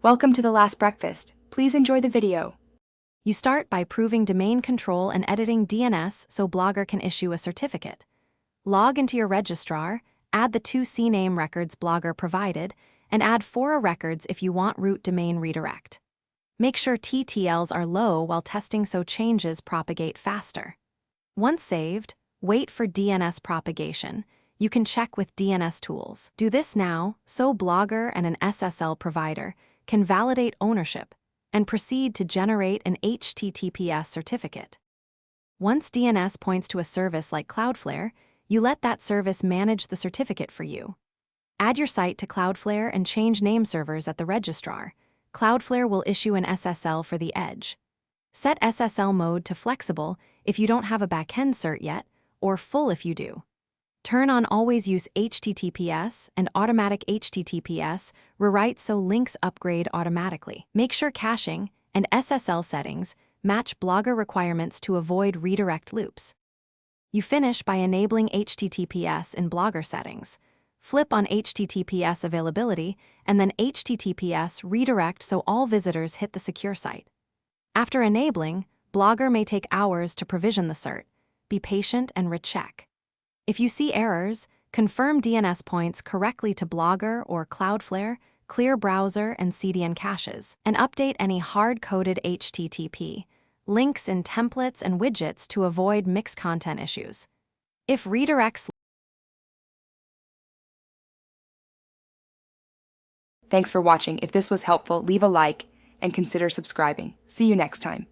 Welcome to The Last Breakfast. Please enjoy the video. You start by proving domain control and editing DNS so Blogger can issue a certificate. Log into your registrar, add the 2 CNAME records Blogger provided, and add fora records if you want root domain redirect. Make sure TTLs are low while testing so changes propagate faster. Once saved, wait for DNS propagation. You can check with DNS tools. Do this now so Blogger and an SSL provider can validate ownership and proceed to generate an HTTPS certificate. Once DNS points to a service like Cloudflare, you let that service manage the certificate for you. Add your site to Cloudflare and change name servers at the registrar. Cloudflare will issue an SSL for the edge. Set SSL mode to flexible if you don't have a backend cert yet, or full if you do. Turn on Always Use HTTPS and Automatic HTTPS rewrite so links upgrade automatically. Make sure caching and SSL settings match Blogger requirements to avoid redirect loops. You finish by enabling HTTPS in Blogger settings. Flip on HTTPS availability and then HTTPS redirect so all visitors hit the secure site. After enabling, Blogger may take hours to provision the cert. Be patient and recheck. If you see errors, confirm DNS points correctly to Blogger or Cloudflare, clear browser and CDN caches, and update any hard-coded HTTP links in templates and widgets to avoid mixed content issues. If redirects. Thanks for watching. If this was helpful, leave a like and consider subscribing. See you next time.